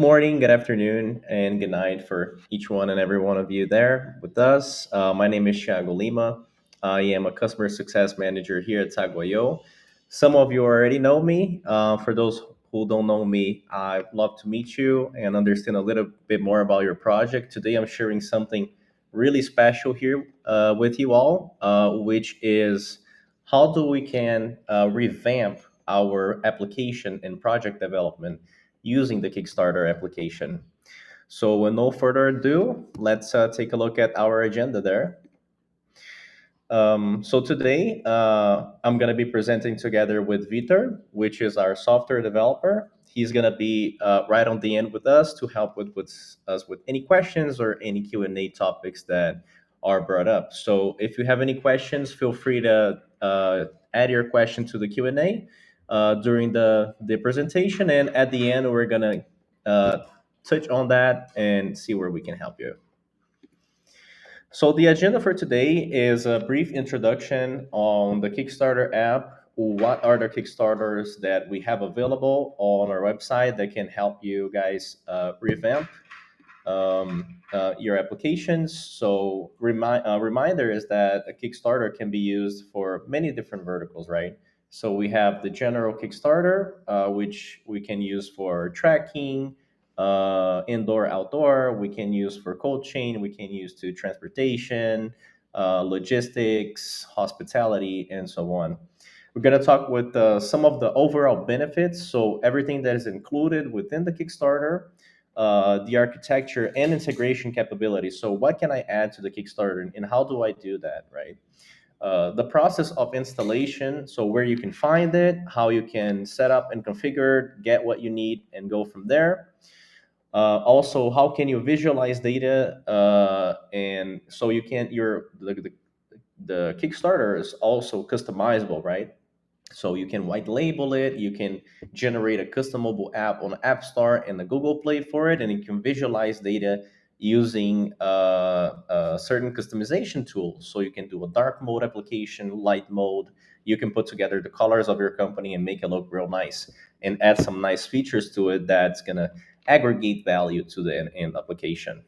Morning, good afternoon, and good night for each one and every one of you there with us. My name is Thiago Lima. I am a customer success manager here at Taguayo. Some of you already know me. For those who don't know me, I'd love to meet you and understand a little bit more about your project. Today, I'm sharing something really special here with you all, which is how do we can revamp our application and project development using the Kickstarter application. So, with no further ado, let's take a look at our agenda there. So today, I'm going to be presenting together with Vitor, which is our software developer. He's going to be right on the end with us to help with us with any questions or any Q&A topics that are brought up. So if you have any questions, feel free to add your question to the Q&A during the presentation. And at the end, we're going to touch on that and see where we can help you. So the agenda for today is a brief introduction on the Kickstarter app. What are the Kickstarters that we have available on our website that can help you guys revamp your applications? So reminder is that a Kickstarter can be used for many different verticals, right? So we have the general Kickstarter, which we can use for tracking, indoor, outdoor. We can use for cold chain. We can use to transportation, logistics, hospitality, and so on. We're going to talk with some of the overall benefits. So everything that is included within the Kickstarter, the architecture and integration capabilities. So what can I add to the Kickstarter and how do I do that, right? The process of installation, so where you can find it, how you can set up and configure, get what you need, and go from there. Also, how can you visualize data, and so you can the Kickstarter is also customizable, right? So you can white label it, you can generate a custom mobile app on App Store and the Google Play for it, and you can visualize data using certain customization tools. So you can do a dark mode application, light mode. You can put together the colors of your company and make it look real nice and add some nice features to it that's gonna aggregate value to the end application.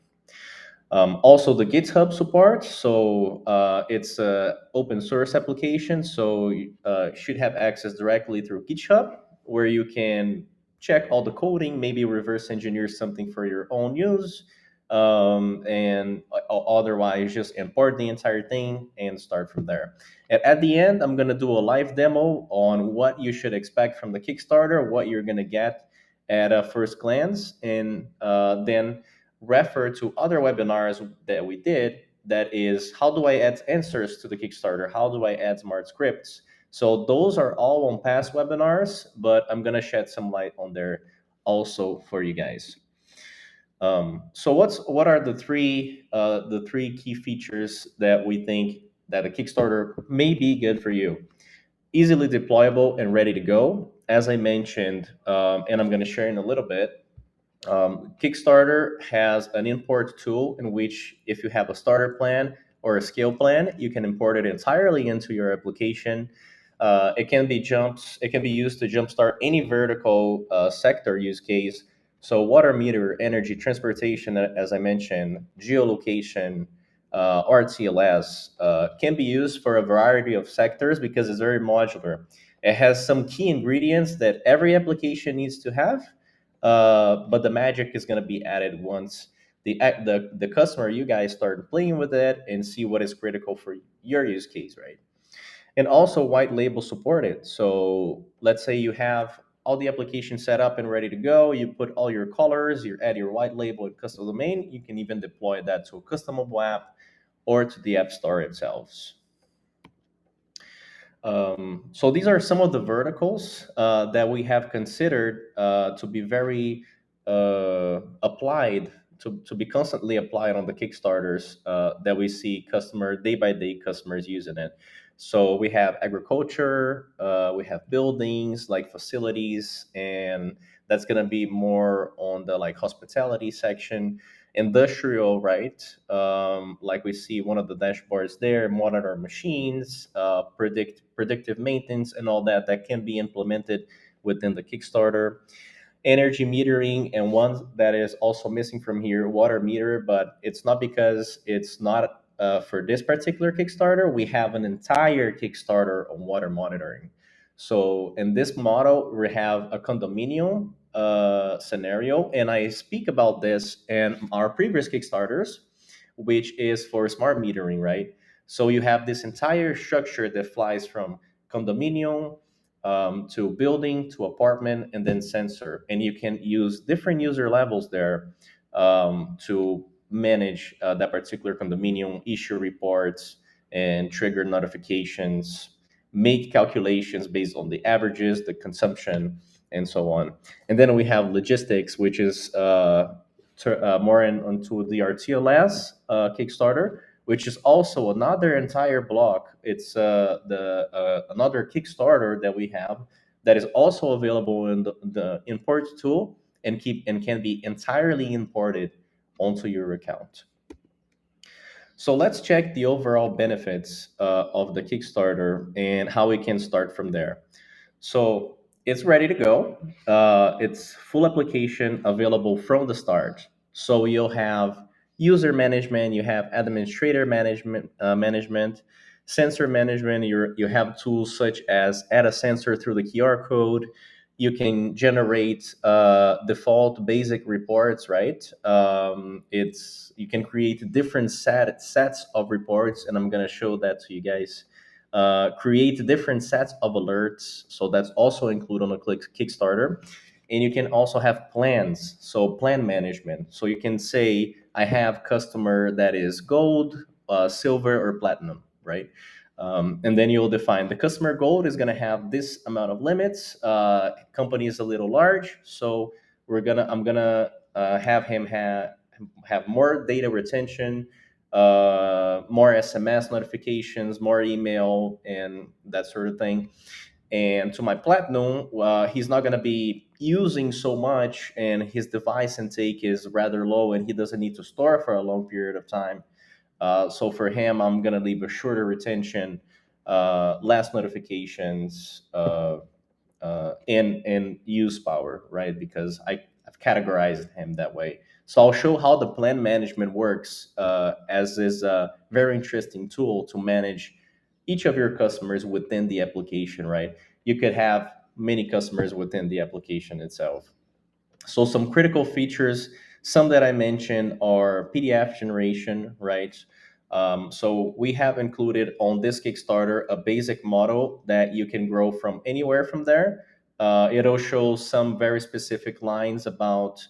Also, the GitHub support. So it's an open source application. So you should have access directly through GitHub, where you can check all the coding, maybe reverse engineer something for your own use, and otherwise just import the entire thing and start from there. And at the end, I'm going to do a live demo on what you should expect from the Kickstarter, what you're going to get at a first glance, and then refer to other webinars that we did, that is how do I add answers to the Kickstarter, how do I add smart scripts. So those are all on past webinars, but I'm going to shed some light on there also for you guys. So what are the three key features that we think that a Kickstarter may be good for you? Easily deployable and ready to go, as I mentioned, and I'm going to share in a little bit. Kickstarter has an import tool in which, if you have a starter plan or a scale plan, you can import it entirely into your application. It can be jumps. It can be used to jumpstart any vertical sector use case. So water meter, energy, transportation, as I mentioned, geolocation, RTLS can be used for a variety of sectors because it's very modular. It has some key ingredients that every application needs to have, but the magic is going to be added once the customer, you guys, start playing with it and see what is critical for your use case, right? And also white label supported. So let's say you have all the applications set up and ready to go. You put all your colors, you add your white label and custom domain. You can even deploy that to a custom mobile app or to the App Store itself. So these are some of the verticals that we have considered to be very applied, to be constantly applied on the Kickstarters that we see customer day by day customers using it. So we have agriculture, we have buildings like facilities, and that's gonna be more on the like hospitality section. Industrial, right? Like we see one of the dashboards there, monitor machines, predictive maintenance, and all that can be implemented within the Kickstarter. energy metering, and one that is also missing from here, water meter. But it's not because it's not for this particular Kickstarter. We have an entire Kickstarter on water monitoring. So in this model, we have a condominium scenario, and I speak about this in our previous Kickstarters, which is for smart metering, right? So you have this entire structure that flies from condominium to building to apartment and then sensor, and you can use different user levels there to manage that particular condominium, issue reports and trigger notifications, make calculations based on the averages, the consumption, and so on. And then we have logistics, which is more onto the RTLS Kickstarter, which is also another entire block. It's the another Kickstarter that we have that is also available in the import tool and can be entirely imported onto your account. So let's check the overall benefits of the Kickstarter and how we can start from there. So it's ready to go. It's full application available from the start. So you'll have user management, you have administrator management, sensor management. You have tools such as add a sensor through the QR code. You can generate default basic reports, right? It's you can create different sets of reports, and I'm gonna show that to you guys. Create different sets of alerts. So that's also included on a Kickstarter. And you can also have plans. So plan management. So you can say, I have customer that is gold, silver, or platinum, right? And then you'll define the customer gold is going to have this amount of limits. Company is a little large, so I'm gonna have him have more data retention, more SMS notifications, more email, and that sort of thing. And to my platinum, he's not going to be using so much, and his device intake is rather low, and he doesn't need to store for a long period of time. So for him, I'm going to leave a shorter retention, less notifications, and use power, right? Because I've categorized him that way. So I'll show how the plan management works, as is a very interesting tool to manage each of your customers within the application, right? You could have many customers within the application itself. So some critical features, some that I mentioned are PDF generation, right? So we have included on this Kickstarter a basic model that you can grow from anywhere from there. It'll show some very specific lines about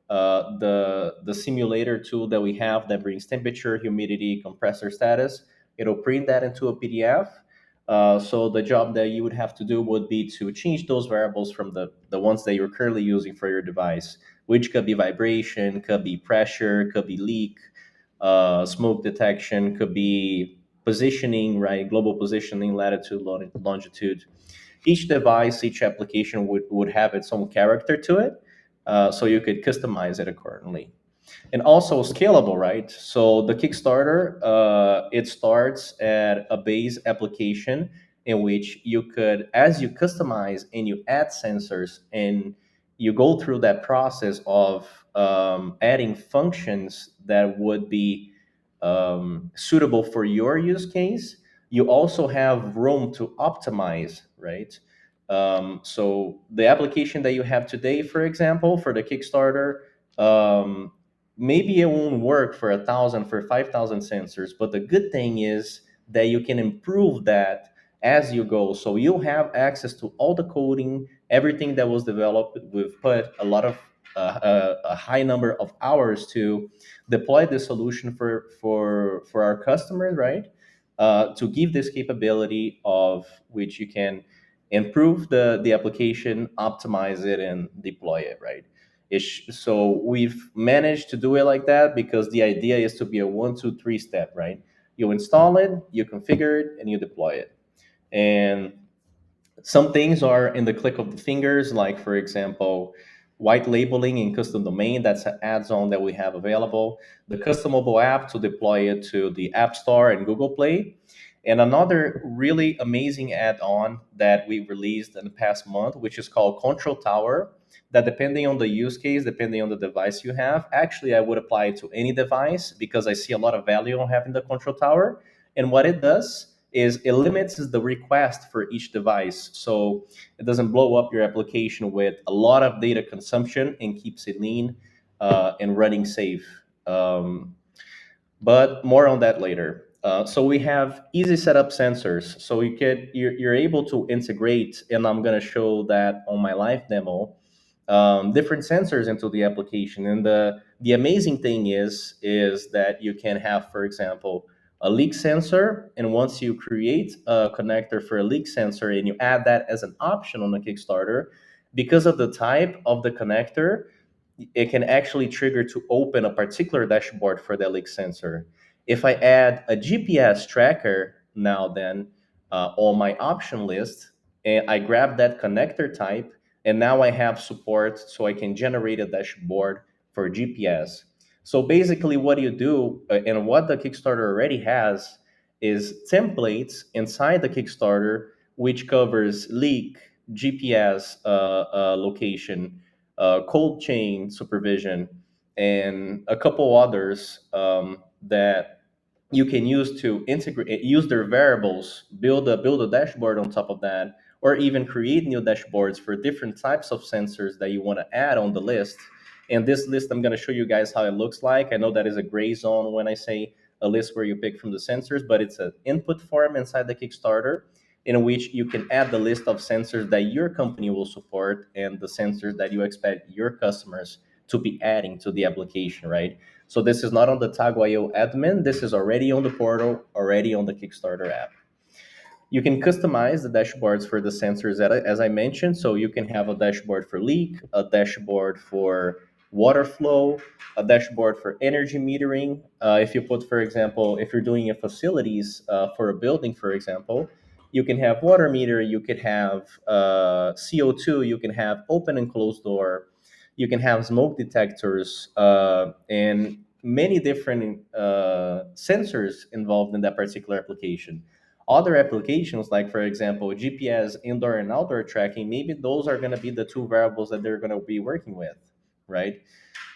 the simulator tool that we have that brings temperature, humidity, compressor status. It'll print that into a PDF. So the job that you would have to do would be to change those variables from the ones that you're currently using for your device, which could be vibration, could be pressure, could be leak, smoke detection, could be positioning, right? Global positioning, latitude, longitude. Each device, each application would have its own character to it, so you could customize it accordingly. And also scalable, right? So the Kickstarter, it starts at a base application in which you could, as you customize and you add sensors and you go through that process of adding functions that would be suitable for your use case, you also have room to optimize, right? So the application that you have today, for example, for the Kickstarter, um, maybe it won't work for 1,000, for 5,000 sensors, but the good thing is that you can improve that as you go. So you'll have access to all the coding, everything that was developed. We've put a lot of a high number of hours to deploy the solution for our customers, right? To give this capability of which you can improve the application, optimize it, and deploy it, right? So we've managed to do it like that because the idea is to be a one, two, three step, right? You install it, you configure it, and you deploy it. And some things are in the click of the fingers, like for example, white labeling in custom domain. That's an add-on that we have available. The custom mobile app to deploy it to the App Store and Google Play. And another really amazing add-on that we released in the past month, which is called Control Tower. that depending on the use case, depending on the device you have, actually I would apply it to any device because I see a lot of value on having the control tower. And what it does is it limits the request for each device. So it doesn't blow up your application with a lot of data consumption and keeps it lean and running safe. But more on that later. So we have easy setup sensors. So you're able to integrate, and I'm going to show that on my live demo, different sensors into the application. And the amazing thing is that you can have, for example, a leak sensor, and once you create a connector for a leak sensor and you add that as an option on the Kickstarter, because of the type of the connector, it can actually trigger to open a particular dashboard for the leak sensor. If I add a GPS tracker now then on my option list, and I grab that connector type, and now I have support so I can generate a dashboard for GPS. So basically what you do and what the Kickstarter already has is templates inside the Kickstarter which covers leak, GPS location, cold chain supervision, and a couple others that you can use to integrate, use their variables, build a dashboard on top of that, or even create new dashboards for different types of sensors that you want to add on the list. And this list, I'm going to show you guys how it looks like. I know that is a gray zone when I say a list where you pick from the sensors, but it's an input form inside the Kickstarter in which you can add the list of sensors that your company will support and the sensors that you expect your customers to be adding to the application, right? So this is not on the Tag.io admin. This is already on the portal, already on the Kickstarter app. You can customize the dashboards for the sensors as I mentioned. So you can have a dashboard for leak, a dashboard for water flow, a dashboard for energy metering. If you put, for example, if you're doing a facilities for a building, for example, you can have water meter, you could have CO2, you can have open and closed door, you can have smoke detectors, and many different sensors involved in that particular application. Other applications, like for example, GPS indoor and outdoor tracking, maybe those are going to be the two variables that they're going to be working with, right?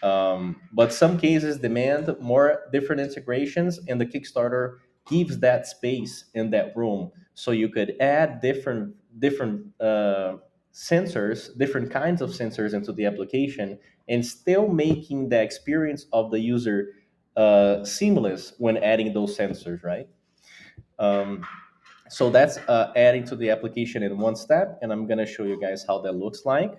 But some cases demand more different integrations, and the Kickstarter gives that space in that room, so you could add different sensors, different kinds of sensors into the application, and still making the experience of the user seamless when adding those sensors, right? Um, so that's adding to the application in one step, and I'm gonna show you guys how that looks like.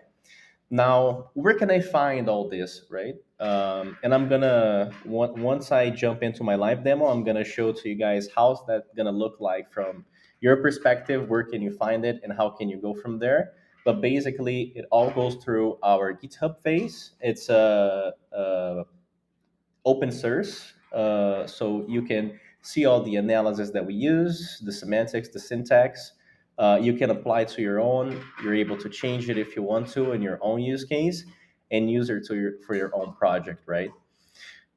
Now, where can I find all this, right? And I'm gonna once I jump into my live demo, I'm gonna show to you guys how's that gonna look like from your perspective. Where can you find it, and how can you go from there? But basically, it all goes through our GitHub phase. It's a open source, so you can see all the analysis that we use, the semantics, the syntax. You can apply to your own. You're able to change it if you want to in your own use case and use it for your own project, right?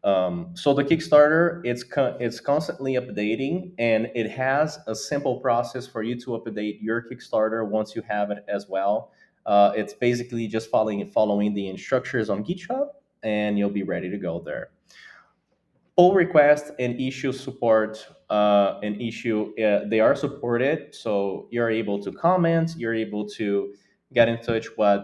So the Kickstarter, it's constantly updating, and it has a simple process for you to update your Kickstarter once you have it as well. It's basically just following the instructions on GitHub, and you'll be ready to go there. Pull request and issue support and issue they are supported, so you're able to comment, you're able to get in touch with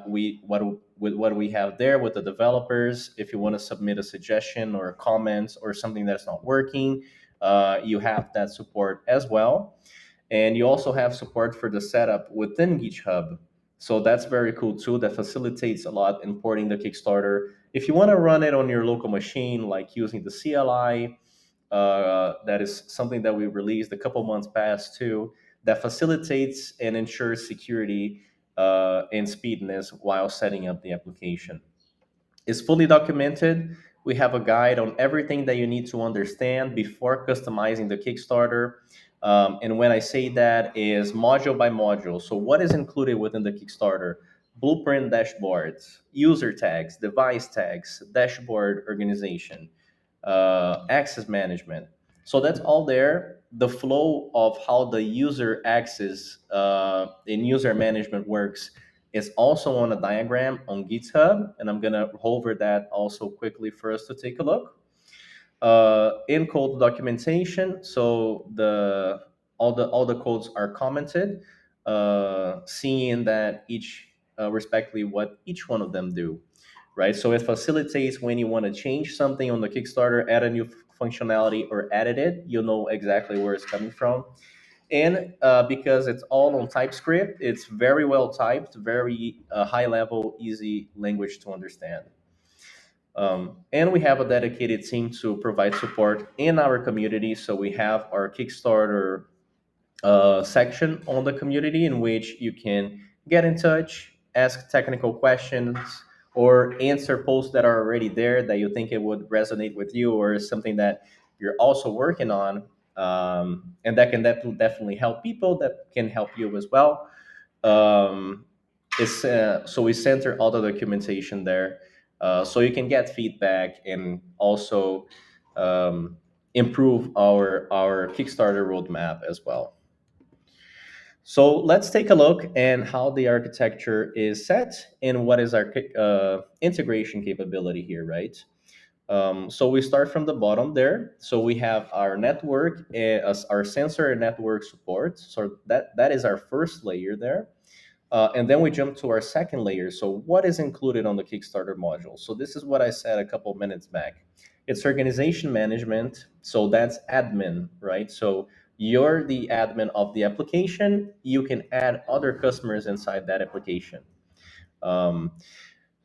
what we have there with the developers. If you want to submit a suggestion or a comment or something that's not working, you have that support as well. And you also have support for the setup within GitHub. So that's very cool too. That facilitates a lot importing the Kickstarter. If you want to run it on your local machine, like using the CLI, that is something that we released a couple months past too, that facilitates and ensures security and speediness while setting up the application. Is fully documented. We have a guide on everything that you need to understand before customizing the Kickstarter. And when I say that, is module by module. So what is included within the Kickstarter? Blueprint dashboards, user tags, device tags, dashboard organization, access management. So that's all there. The flow of how the user access and user management works It's also on a diagram on GitHub, and I'm gonna hover that also quickly for us to take a look. In code documentation, so all the codes are commented, seeing that each respectively what each one of them do, right? So it facilitates when you want to change something on the Kickstarter, add a new functionality or edit it, you'll know exactly where it's coming from. And because it's all on TypeScript, it's very well typed, very high level, easy language to understand. And we have a dedicated team to provide support in our community. So we have our Kickstarter section on the community in which you can get in touch, ask technical questions, or answer posts that are already there that you think it would resonate with you or is something that you're also working on. And that can definitely help people, that can help you as well. um, so we center all the documentation there, so you can get feedback and also um, improve our Kickstarter roadmap as well. So let's take a look at how the architecture is set and what is our integration capability here, right? So we start from the bottom there. So we have our network as our sensor and network support. So that is our first layer there. And then we jump to our second layer. So what is included on the Kickstarter module? So this is what I said a couple minutes back. It's organization management. So that's admin, right? So you're the admin of the application. You can add other customers inside that application. Um,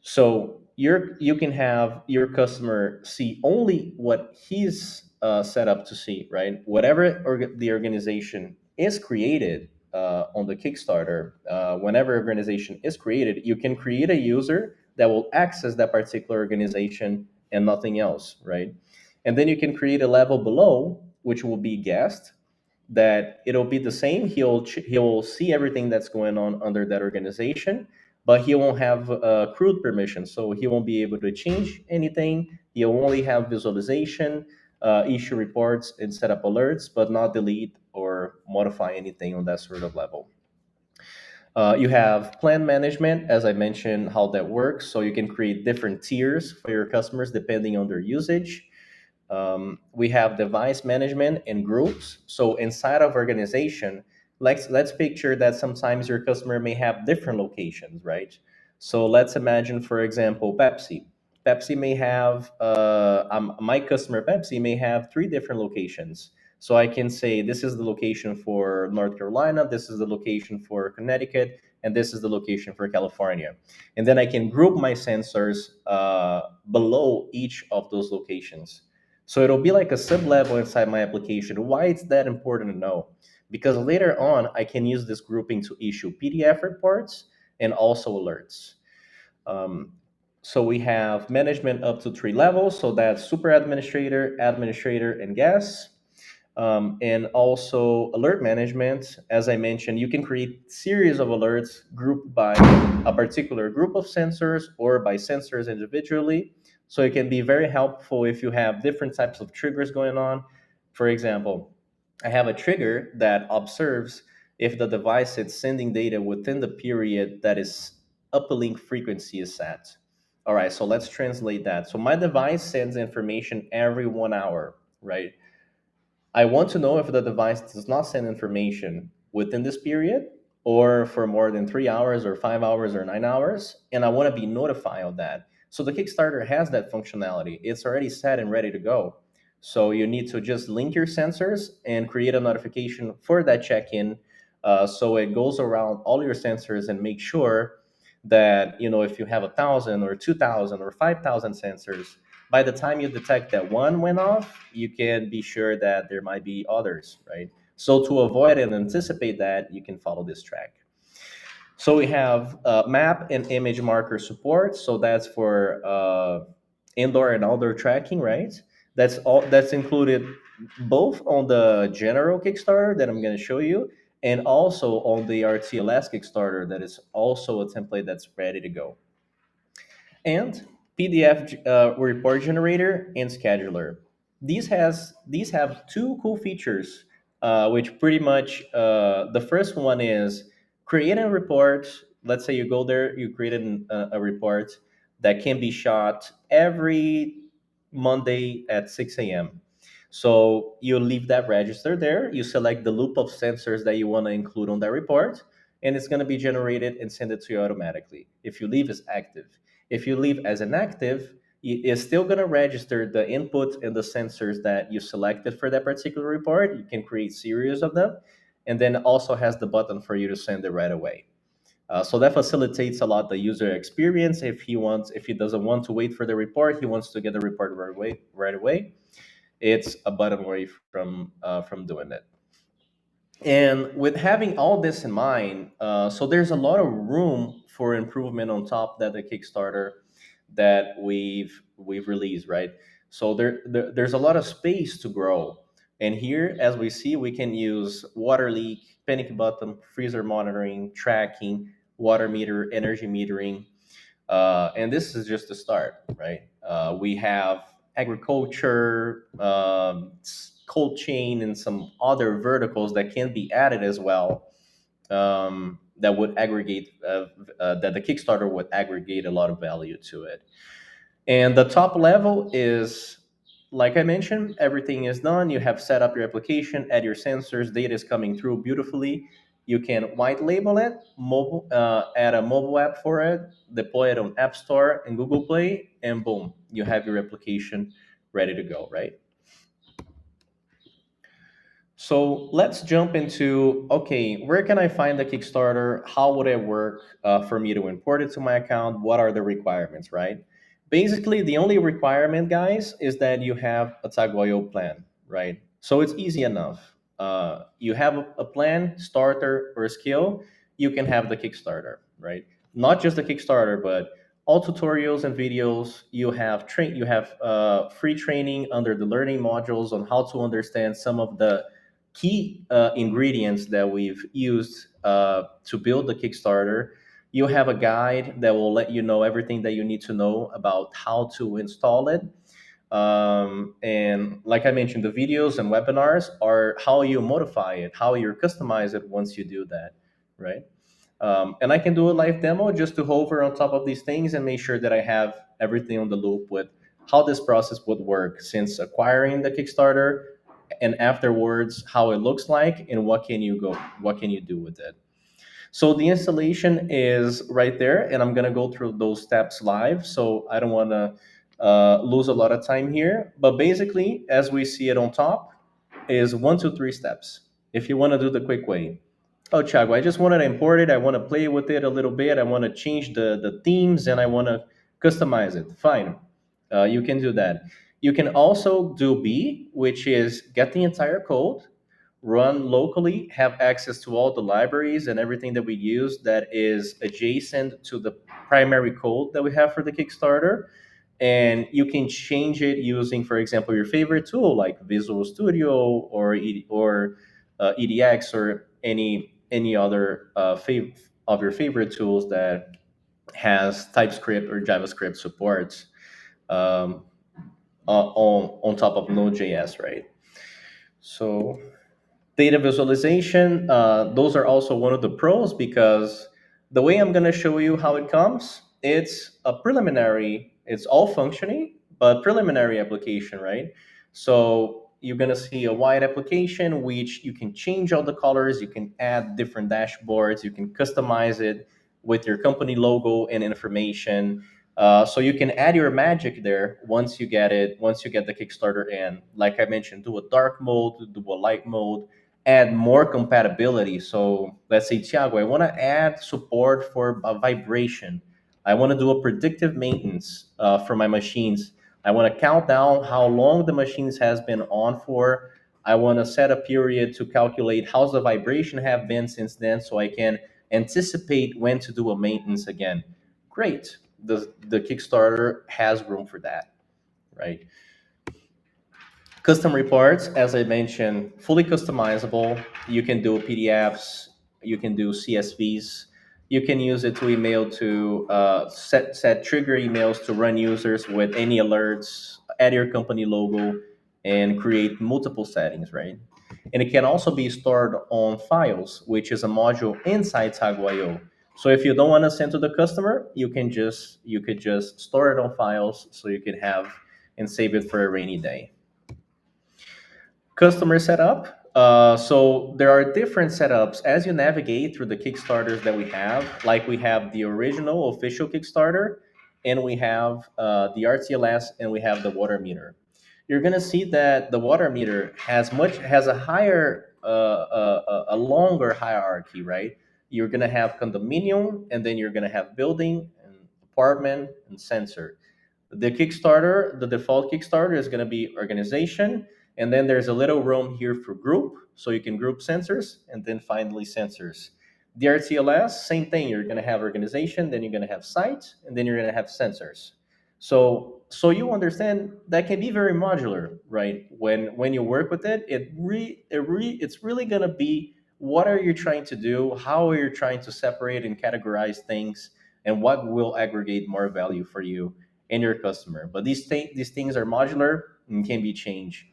so you can have your customer see only what he's set up to see, right? Whatever the organization is created on the Kickstarter, whenever organization is created, you can create a user that will access that particular organization and nothing else, right? And then you can create a level below, which will be guest, that it'll be the same. He'll see everything that's going on under that organization, but he won't have CRUD permission, so he won't be able to change anything. He'll only have visualization, issue reports, and set up alerts, but not delete or modify anything on that sort of level. You have plan management, as I mentioned, how that works. So you can create different tiers for your customers depending on their usage. We have device management and groups. So inside of organization, let's picture that sometimes your customer may have different locations, right? So let's imagine, for example, Pepsi. Pepsi may have my customer Pepsi may have three different locations. So I can say this is the location for North Carolina, this is the location for Connecticut, and this is the location for California. And then I can group my sensors below each of those locations. So it'll be like a sub-level inside my application. Why it's that important to know? Because later on, I can use this grouping to issue PDF reports and also alerts. Um, so we have management up to three levels. So that's super administrator, administrator, and guest. And also alert management. As I mentioned, you can create series of alerts grouped by a particular group of sensors or by sensors individually. So it can be very helpful if you have different types of triggers going on. For example, I have a trigger that observes if the device is sending data within the period that is uplink frequency is set. All right, so let's translate that. So my device sends information every 1 hour, right? I want to know if the device does not send information within this period or for more than 3 hours or 5 hours or 9 hours, and I want to be notified of that. So the Kickstarter has that functionality. It's already set and ready to go. So you need to just link your sensors and create a notification for that check-in. So it goes around all your sensors and make sure that if you have 1,000 or 2,000 or 5,000 sensors, by the time you detect that one went off, you can be sure that there might be others, right? So to avoid and anticipate that, you can follow this track. So we have map and image marker support. So that's for indoor and outdoor tracking, right? That's included both on the general Kickstarter that I'm going to show you, and also on the RTLS Kickstarter that is also a template that's ready to go. And PDF report generator and scheduler. These have two cool features, which pretty much the first one is create a report let's say you go there, you create a report that can be shot every Monday at 6 a.m. So you leave that register there, you select the loop of sensors that you want to include on that report, and it's going to be generated and send it to you automatically if you leave as active. If you leave as inactive, it's still going to register the input and the sensors that you selected for that particular report. You can create series of them, and then also has the button for you to send it right away. So that facilitates a lot the user experience. If he doesn't want to wait for the report, he wants to get the report right away. Right away, it's a button away from doing it. And with having all this in mind, so there's a lot of room for improvement on top that the Kickstarter that we've released, right? So there's a lot of space to grow. And here, as we see, we can use water leak, panic button, freezer monitoring, tracking, water meter, energy metering, and this is just the start, right? We have agriculture, cold chain, and some other verticals that can be added as well. That would aggregate, that the Kickstarter would aggregate a lot of value to it. And the top level is, like I mentioned, everything is done. You have set up your application, add your sensors, data is coming through beautifully. You can white label it, add a mobile app for it, deploy it on App Store and Google Play, and boom, you have your application ready to go, right? So let's jump into, okay, where can I find the Kickstarter? How would it work for me to import it to my account? What are the requirements, right? Basically, the only requirement, guys, is that you have a Taguayo plan, right? So it's easy enough. You have a plan, starter, or skill, you can have the Kickstarter, right? Not just the Kickstarter, but all tutorials and videos. You have free training under the learning modules on how to understand some of the key ingredients that we've used to build the Kickstarter. You have a guide that will let you know everything that you need to know about how to install it. And like I mentioned, the videos and webinars are how you modify it, how you customize it once you do that, right? And I can do a live demo just to hover on top of these things and make sure that I have everything on the loop with how this process would work since acquiring the Kickstarter and afterwards how it looks like and what can you do with it. So the installation is right there, and I'm gonna go through those steps live. So I don't want to lose a lot of time here. But basically, as we see it on top, is 1, 2, 3 steps. If you want to do the quick way, oh Chago, I just wanted to import it. I want to play with it a little bit. I want to change the themes, and I want to customize it. Fine, you can do that. You can also do B, which is get the entire code, run locally, have access to all the libraries and everything that we use that is adjacent to the primary code that we have for the Kickstarter. And you can change it using, for example, your favorite tool like Visual Studio or EDX or any other of your favorite tools that has TypeScript or JavaScript support um, on top of Node.js, right? So data visualization, those are also one of the pros because the way I'm going to show you how it comes, it's a preliminary, it's all functioning, but preliminary application, right? So you're going to see a wide application, which you can change all the colors, you can add different dashboards, you can customize it with your company logo and information. So you can add your magic there once you get it, once you get the Kickstarter in. Like I mentioned, do a dark mode, do a light mode, add more compatibility. So let's say, Tiago, I want to add support for a vibration. I want to do a predictive maintenance for my machines. I want to count down how long the machines has been on for. I want to set a period to calculate how's the vibration have been since then so I can anticipate when to do a maintenance again. Great. The Kickstarter has room for that, right? Custom reports, as I mentioned, fully customizable. You can do PDFs, you can do CSVs, you can use it to email to set trigger emails to run users with any alerts, add your company logo, and create multiple settings, right? And it can also be stored on files, which is a module inside Taguayo. So if you don't want to send to the customer, you could just store it on files so you could have and save it for a rainy day. Customer setup. So there are different setups as you navigate through the Kickstarters that we have. Like we have the original official Kickstarter, and we have the RTLS, and we have the water meter. You're gonna see that the water meter has a higher a longer hierarchy, right? You're gonna have condominium, and then you're gonna have building and apartment and sensor. The Kickstarter, the default Kickstarter is going to be organization, and then there's a little room here for group, so you can group sensors, and then finally sensors. The RTLS, same thing. You're going to have organization, then you're going to have site, and then you're going to have sensors. So you understand that can be very modular, right? When you work with it, it's really going to be what are you trying to do, how are you trying to separate and categorize things, and what will aggregate more value for you and your customer. But these things are modular and can be changed.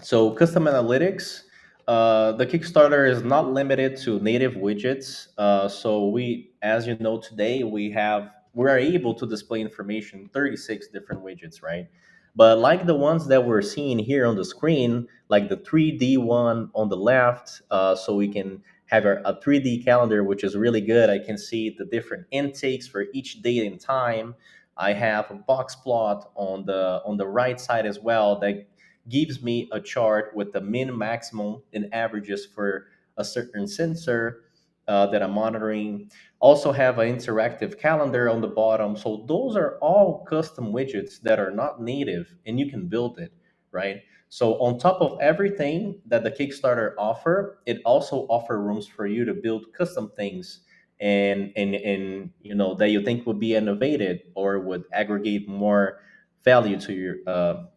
So custom analytics, the Kickstarter is not limited to native widgets. So we, as you know, today we are able to display information in 36 different widgets, right? But like the ones that we're seeing here on the screen, like the 3D one on the left, so we can have a 3D calendar, which is really good. I can see the different intakes for each date and time. I have a box plot on the right side as well that gives me a chart with the min, maximum, and averages for a certain sensor that I'm monitoring. Also have an interactive calendar on the bottom. So those are all custom widgets that are not native, and you can build it, right? So on top of everything that the Kickstarter offer, it also offer rooms for you to build custom things and you know that you think would be innovative or would aggregate more value to your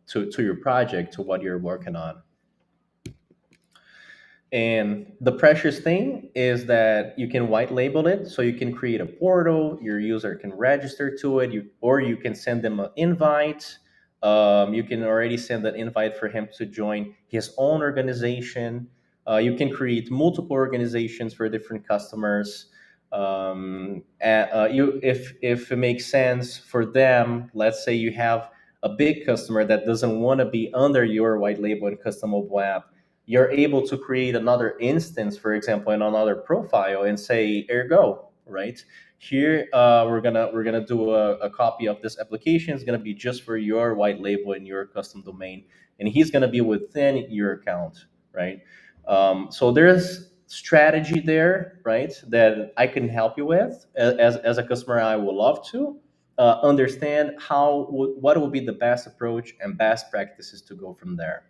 to your project, to what you're working on. And the precious thing is that you can white label it, so you can create a portal. Your user can register to it, or you can send them an invite. You can already send an invite for him to join his own organization. You can create multiple organizations for different customers. If it makes sense for them, let's say you have a big customer that doesn't want to be under your white label and custom mobile app, you're able to create another instance, for example, in another profile, and say, "Here you go, right? Here, we're gonna do a copy of this application. It's gonna be just for your white label and your custom domain, and he's gonna be within your account, right? So there's strategy there, right? That I can help you with as a customer. I would love to understand what will be the best approach and best practices to go from there.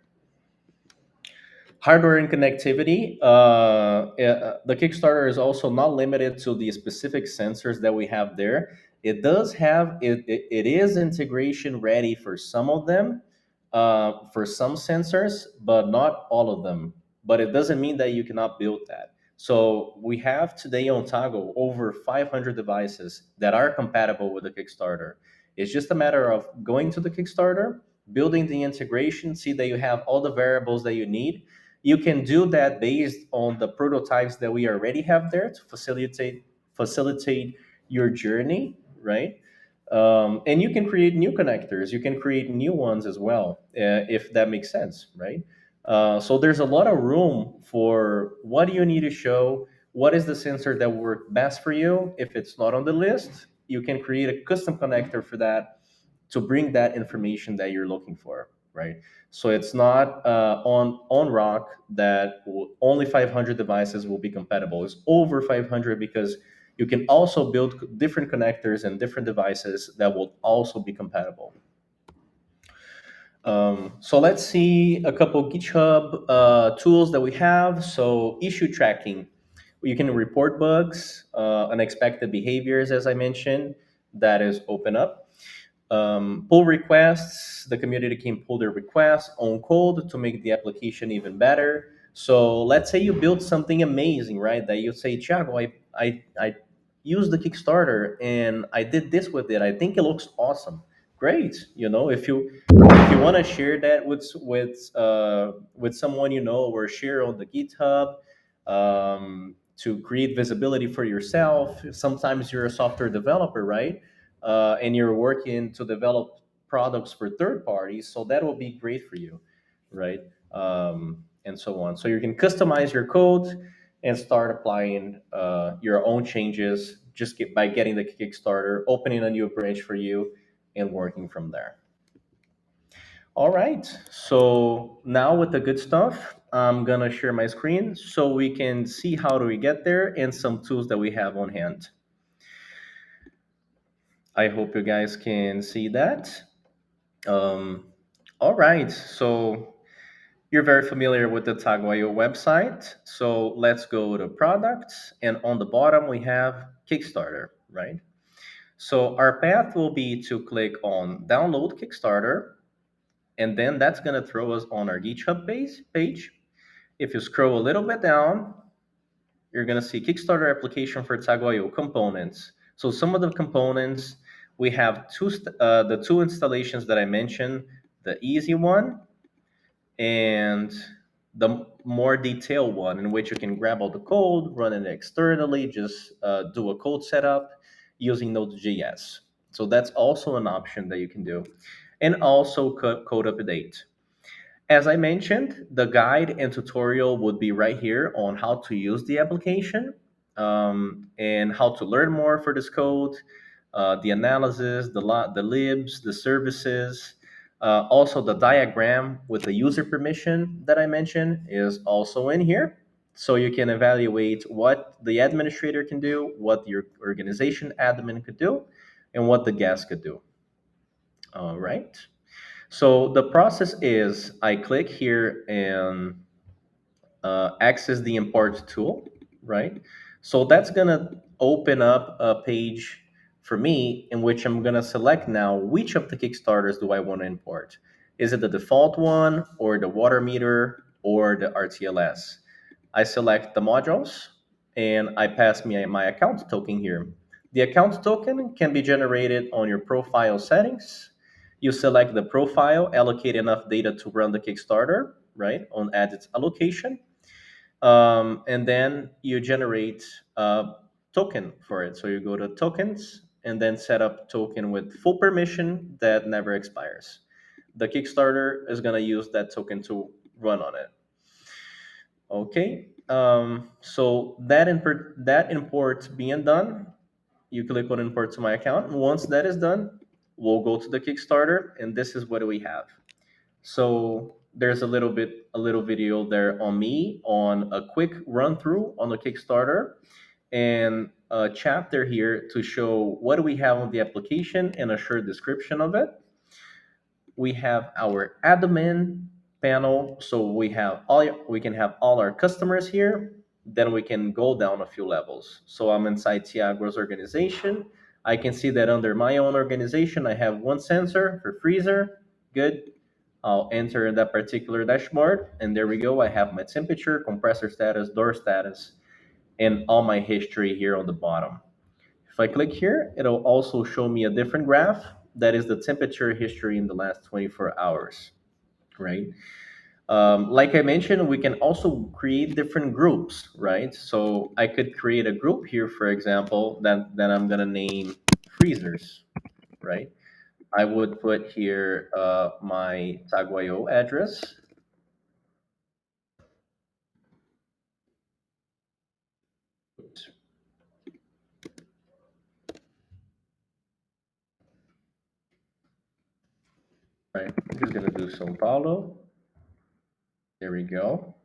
Hardware and connectivity. The Kickstarter is also not limited to the specific sensors that we have there. It does have it is integration ready for some of them, for some sensors, but not all of them. But it doesn't mean that you cannot build that. So we have today on Toggle over 500 devices that are compatible with the Kickstarter. It's just a matter of going to the Kickstarter, building the integration, see that you have all the variables that you need. You can do that based on the prototypes that we already have there to facilitate your journey, right? And you can create new connectors. You can create new ones as well, if that makes sense, right? So there's a lot of room for what do you need to show. What is the sensor that will work best for you? If it's not on the list, you can create a custom connector for that to bring that information that you're looking for, right? So it's not on rock that only 500 devices will be compatible. It's over 500 because you can also build different connectors and different devices that will also be compatible. So let's see a couple GitHub tools that we have. So issue tracking, you can report bugs, unexpected behaviors, as I mentioned, that is open up. Pull requests, the community can pull their requests on code to make the application even better. So let's say you build something amazing, right? That you say, Thiago, I used the Kickstarter and I did this with it. I think it looks awesome. Great. You know, if you want to share that with someone you know, or share on the GitHub, to create visibility for yourself. Sometimes you're a software developer, right? And you're working to develop products for third parties, so that will be great for you, right? And so on. So you can customize your code and start applying your own changes by getting the Kickstarter, opening a new branch for you, and working from there. All right. So now with the good stuff, I'm gonna share my screen so we can see how do we get there and some tools that we have on hand. I hope you guys can see that. Um, all right. So you're very familiar with the Taguayo website. So let's go to products, and on the bottom we have Kickstarter, right? So our path will be to click on download Kickstarter, and then that's going to throw us on our GitHub page. If you scroll a little bit down, you're going to see Kickstarter application for Taguayo components. So some of the components, we have the two installations that I mentioned, the easy one and the more detailed one in which you can grab all the code, run it externally, just do a code setup using Node.js. So that's also an option that you can do. And also code update. As I mentioned, the guide and tutorial would be right here on how to use the application and how to learn more for this code, the analysis, the libs, the services. Also, the diagram with the user permission that I mentioned is also in here. So you can evaluate what the administrator can do, what your organization admin could do, and what the guest could do. All right. So the process is I click here and access the import tool, right? So that's gonna open up a page for me in which I'm gonna select now which of the Kickstarters do I want to import. Is it the default one or the water meter or the RTLS? I select the modules and I pass my account token here. The account token can be generated on your profile settings. You select the profile, allocate enough data to run the Kickstarter, right, on edit allocation, and then you generate a token for it. So you go to tokens and then set up token with full permission that never expires. The Kickstarter is going to use that token to run on it. Okay, so that import being done, you click on import to my account. Once that is done, we'll go to the Kickstarter, and this is what we have. So there's a little video there on me on a quick run through on the Kickstarter and a chapter here to show what do we have on the application and a short description of it. We have our admin panel, so we can have all our customers here. Then we can go down a few levels. So I'm inside Tiago's organization. I can see that under my own organization I have one sensor for freezer. Good. I'll enter that particular dashboard, and there we go. I have my temperature, compressor status, door status, and all my history here on the bottom. If I click here, it'll also show me a different graph. That is the temperature history in the last 24 hours, right? Like I mentioned, we can also create different groups, right? So I could create a group here, for example, that I'm gonna name freezers, right? I would put here my Taguayo address, right? I'm just gonna do São Paulo. There we go.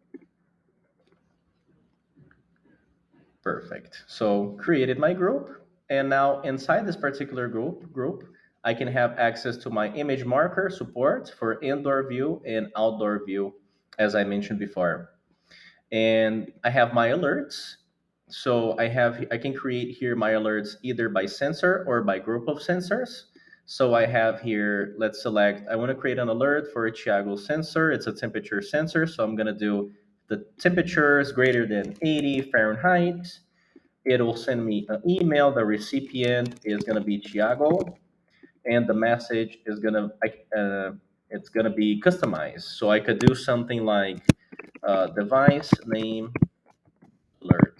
Perfect. So created my group, and now inside this particular group, I can have access to my image marker support for indoor view and outdoor view, as I mentioned before. And I have my alerts. So I can create here my alerts either by sensor or by group of sensors. So I have here, let's select, I want to create an alert for a Chiago sensor. It's a temperature sensor. So I'm going to do the temperature is greater than 80 Fahrenheit. It'll send me an email. The recipient is going to be Chiago, and the message is going to, it's going to be customized. So I could do something like device name alert.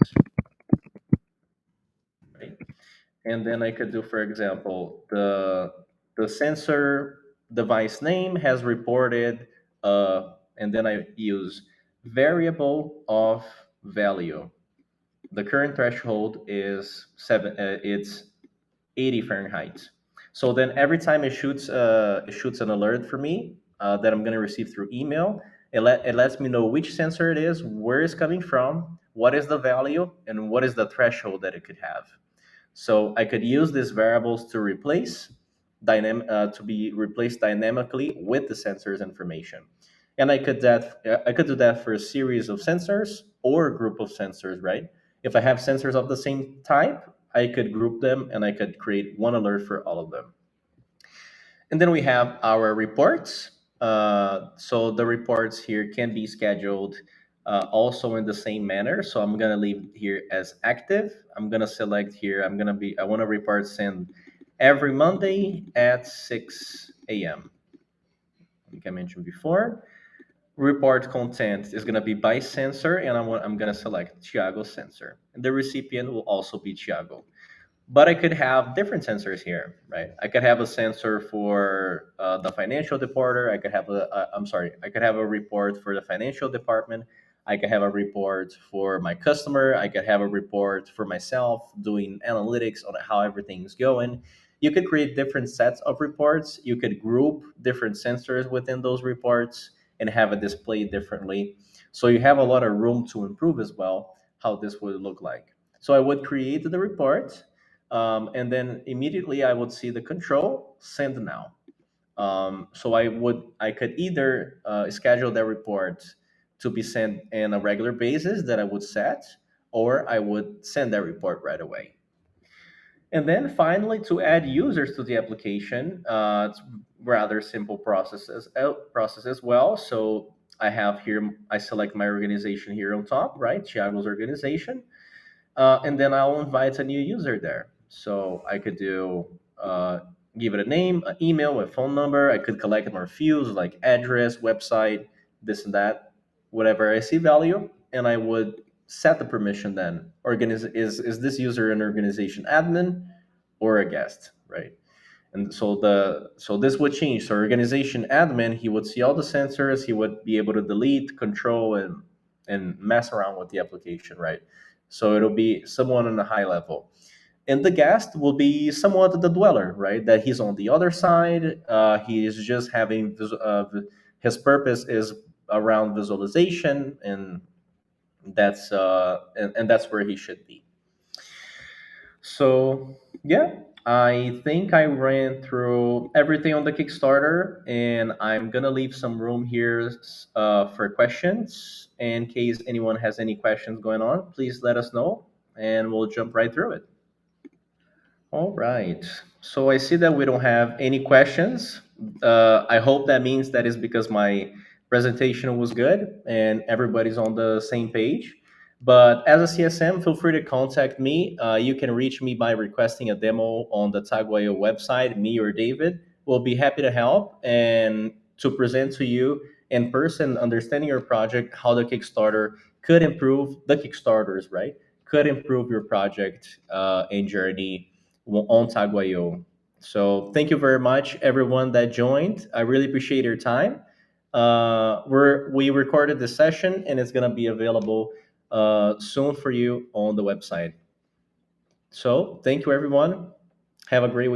And then I could do, for example, the sensor device name has reported, and then I use variable of value. The current threshold is it's 80 Fahrenheit. So then every time it shoots an alert for me that I'm going to receive through email. It lets me know which sensor it is, where it's coming from, what is the value, and what is the threshold that it could have. So I could use these variables to to be replaced dynamically with the sensor's information. And I could do that for a series of sensors or a group of sensors, right? If I have sensors of the same type, I could group them and I could create one alert for all of them. And then we have our reports. So the reports here can be scheduled also in the same manner. So I'm gonna leave here as active. I'm gonna select here. I want to report send every Monday at 6 a.m. Like I mentioned before. Report content is gonna be by sensor, and I'm gonna select Tiago sensor. And the recipient will also be Tiago. But I could have different sensors here, right? I could have a sensor for the financial department. I'm sorry, I could have a report for the financial department. I could have a report for my customer. I could have a report for myself doing analytics on how everything's going. You could create different sets of reports. You could group different sensors within those reports and have it displayed differently. So you have a lot of room to improve as well how this would look like. So I would create the report, and then immediately I would see the control send now. So I could either schedule that report to be sent in a regular basis that I would set, or I would send that report right away. And then finally, to add users to the application, it's rather simple process as well. So I have here, I select my organization here on top, right? Thiago's organization, and then I'll invite a new user there. So I could do give it a name, an email, a phone number. I could collect more fields like address, website, this and that, whatever I see value, and I would set the permission then. Is this user an organization admin or a guest, right? And so this would change. So organization admin, he would see all the sensors, he would be able to delete, control, and mess around with the application, right? So it'll be someone on a high level. And the guest will be somewhat the dweller, right? That he's on the other side. He is just having his purpose is around visualization, and that's where he should be. So yeah, I think I ran through everything on the Kickstarter, and I'm gonna leave some room here for questions. In case anyone has any questions going on, please let us know, and we'll jump right through it. All right. So I see that we don't have any questions. I hope that means that is because my presentation was good and everybody's on the same page. But as a CSM, feel free to contact me. You can reach me by requesting a demo on the Taguayo website. Me or David will be happy to help and to present to you in person, understanding your project, how the Kickstarter could improve the Kickstarters, right? Could improve your project and journey on Taguayo. So thank you very much, everyone that joined. I really appreciate your time. We recorded this session and it's gonna be available soon for you on the website. So thank you, everyone. Have a great week.